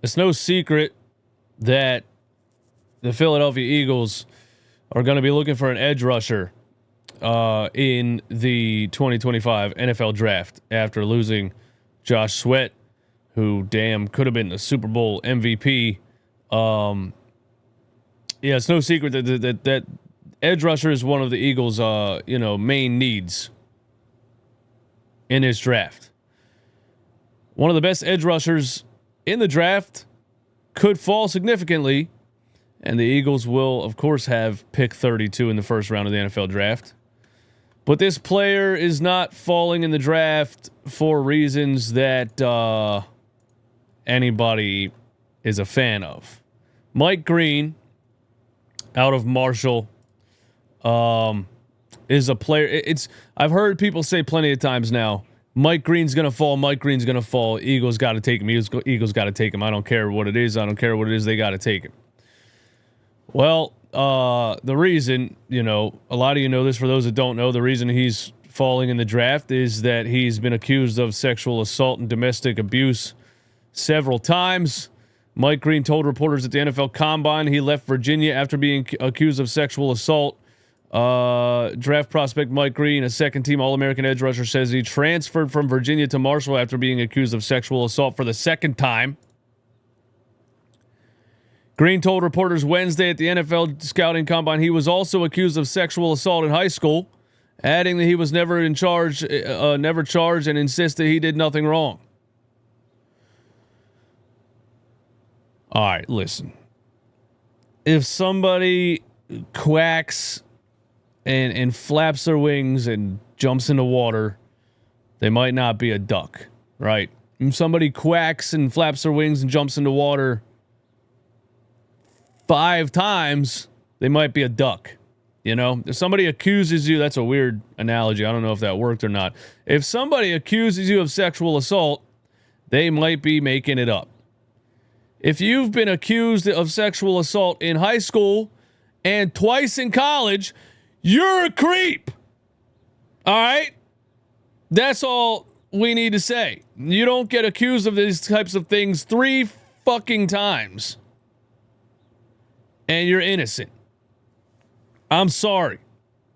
it's no secret that the Philadelphia Eagles are going to be looking for an edge rusher in the 2025 NFL draft after losing Josh Sweat, who could have been the Super Bowl MVP. It's no secret that edge rusher is one of the Eagles' main needs in this draft. One of the best edge rushers in the draft could fall significantly, and the Eagles will, of course, have pick 32 in the first round of the NFL draft. But this player is not falling in the draft for reasons that anybody is a fan of. Mike Green, out of Marshall, is a player. I've heard people say plenty of times now, Mike Green's going to fall. Mike Green's going to fall. Eagles got to take him. Eagles got to take him. I don't care what it is. I don't care what it is. They got to take him. Well, the reason, a lot of you know this. For those that don't know, the reason he's falling in the draft is that he's been accused of sexual assault and domestic abuse several times. Mike Green told reporters at the NFL Combine he left Virginia after being accused of sexual assault. Draft prospect Mike Green, a second-team All-American edge rusher, says he transferred from Virginia to Marshall after being accused of sexual assault for the second time. Green told reporters Wednesday at the NFL Scouting Combine he was also accused of sexual assault in high school, adding that he was never charged, and insisted he did nothing wrong. All right, listen. If somebody quacks and flaps their wings and jumps in the water, they might not be a duck, right? If somebody quacks and flaps their wings and jumps in the water 5 times, they might be a duck. If somebody accuses you, that's a weird analogy. I don't know if that worked or not. If somebody accuses you of sexual assault, they might be making it up. If you've been accused of sexual assault in high school and twice in college, you're a creep. All right? That's all we need to say. You don't get accused of these types of things 3 fucking times, and you're innocent. I'm sorry.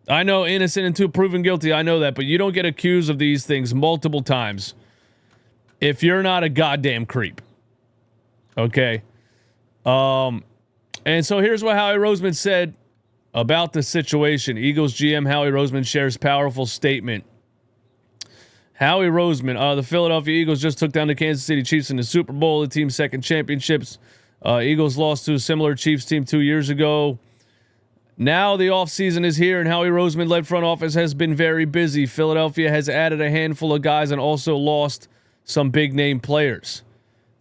I know innocent until proven guilty. I know that, but you don't get accused of these things multiple times if you're not a goddamn creep. Okay? And so here's what Howie Roseman said about the situation. Eagles GM Howie Roseman shares powerful statement. Howie Roseman, the Philadelphia Eagles just took down the Kansas City Chiefs in the Super Bowl, the team's second championships. Eagles lost to a similar Chiefs team 2 years ago. Now the offseason is here, and Howie Roseman-led front office has been very busy. Philadelphia has added a handful of guys and also lost some big-name players.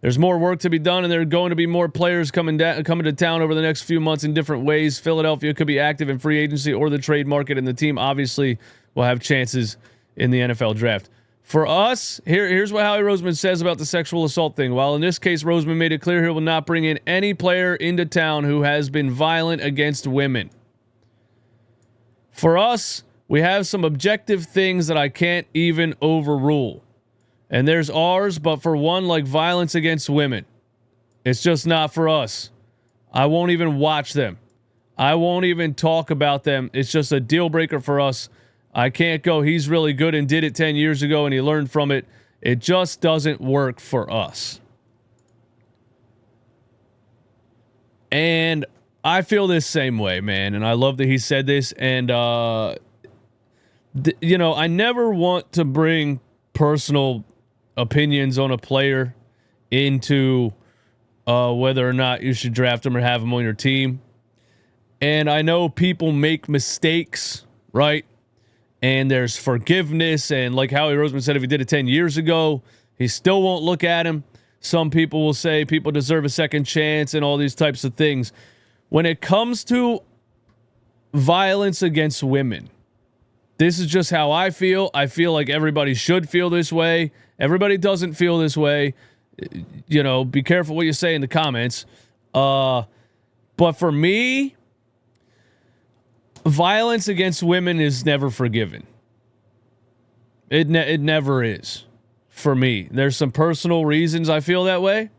There's more work to be done, and there are going to be more players coming to town over the next few months in different ways. Philadelphia could be active in free agency or the trade market, and the team obviously will have chances in the NFL draft. For us, here's what Howie Roseman says about the sexual assault thing. While in this case, Roseman made it clear he will not bring in any player into town who has been violent against women. For us, we have some objective things that I can't even overrule. And there's ours, but for one, like violence against women, it's just not for us. I won't even watch them. I won't even talk about them. It's just a deal breaker for us. I can't go, he's really good and did it 10 years ago and he learned from it. It just doesn't work for us. And I feel this same way, man. And I love that he said this. And, I never want to bring personal opinions on a player into whether or not you should draft him or have him on your team. And I know people make mistakes, right? And there's forgiveness. And like Howie Roseman said, if he did it 10 years ago, he still won't look at him. Some people will say people deserve a second chance and all these types of things. When it comes to violence against women, this is just how I feel. I feel like everybody should feel this way. Everybody doesn't feel this way. Be careful what you say in the comments. But for me, violence against women is never forgiven. It never is for me. There's some personal reasons I feel that way.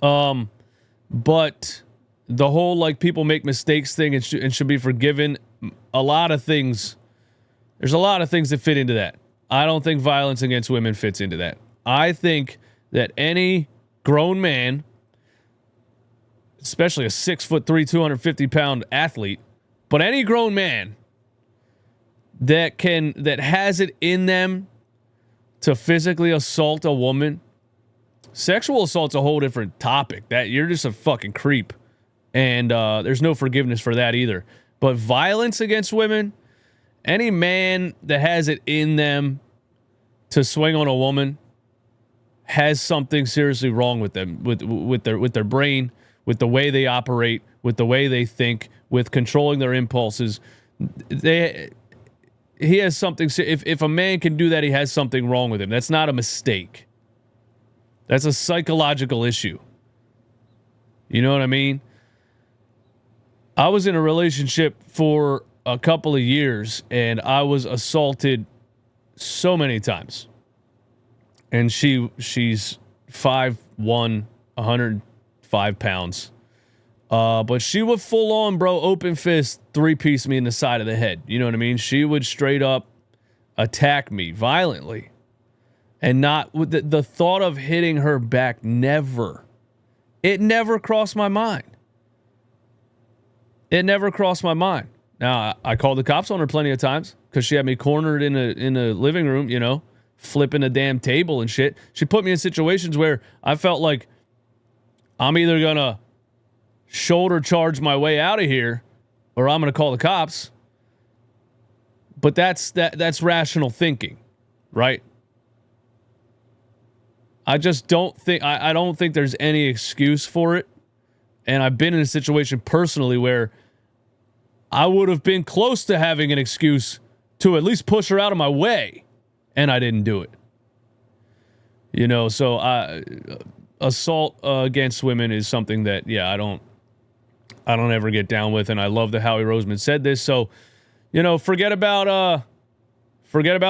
But the whole like people make mistakes thing and should be forgiven. A lot of things. There's a lot of things that fit into that. I don't think violence against women fits into that. I think that any grown man, especially a 6'3", 250-pound athlete, but any grown man that has it in them to physically assault a woman. Sexual assault's a whole different topic. That you're just a fucking creep, and there's no forgiveness for that either. But violence against women, any man that has it in them to swing on a woman has something seriously wrong with them, with their brain, with the way they operate, with the way they think, with controlling their impulses. He has something. If a man can do that, he has something wrong with him. That's not a mistake. That's a psychological issue. You know what I mean? I was in a relationship for a couple of years, and I was assaulted so many times. And she's 5'1", 105 pounds. But she would full on, bro, open fist, 3-piece me in the side of the head. You know what I mean? She would straight up attack me violently. And not with the thought of hitting her back, it never crossed my mind. It never crossed my mind. Now, I called the cops on her plenty of times because she had me cornered in a living room, you know, flipping a damn table and shit. She put me in situations where I felt like I'm either going to shoulder charge my way out of here or I'm going to call the cops. But that's rational thinking, right? I just don't think I don't think there's any excuse for it. And I've been in a situation personally where I would have been close to having an excuse to at least push her out of my way, and I didn't do it. You know, so assault against women is something that, yeah, I don't ever get down with, and I love that Howie Roseman said this. So, you know, forget about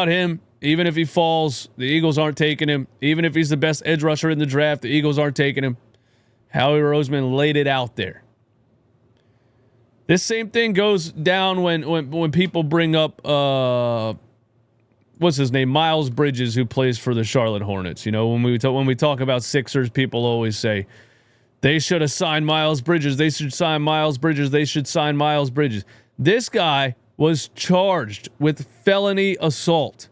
him. Even if he falls, the Eagles aren't taking him. Even if he's the best edge rusher in the draft, the Eagles aren't taking him. Howie Roseman laid it out there. This same thing goes down when people bring up what's his name, Miles Bridges, who plays for the Charlotte Hornets. You know, when we talk about Sixers, people always say they should have signed Miles Bridges. They should sign Miles Bridges. They should sign Miles Bridges. This guy was charged with felony assault.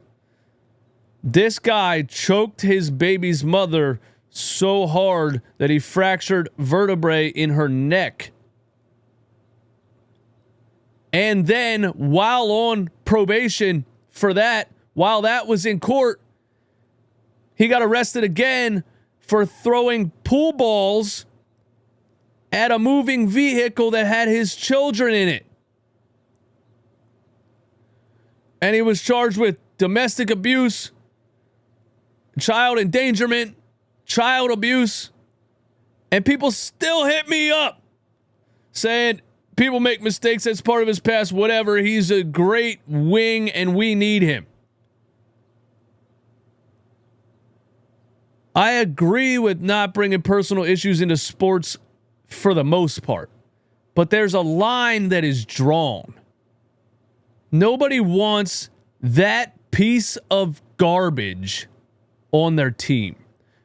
This guy choked his baby's mother so hard that he fractured vertebrae in her neck. And then, while on probation for that, while that was in court, he got arrested again for throwing pool balls at a moving vehicle that had his children in it. And he was charged with domestic abuse, child endangerment, child abuse, and people still hit me up saying people make mistakes, that's part of his past, whatever. He's a great wing and we need him. I agree with not bringing personal issues into sports for the most part, but there's a line that is drawn. Nobody wants that piece of garbage on their team.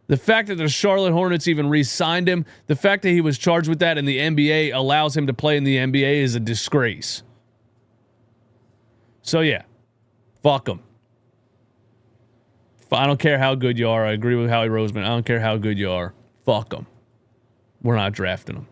The fact that the Charlotte Hornets even re-signed him, the fact that he was charged with that and the NBA allows him to play in the NBA is a disgrace. So yeah, fuck him. I don't care how good you are. I agree with Howie Roseman. I don't care how good you are. Fuck him. We're not drafting him.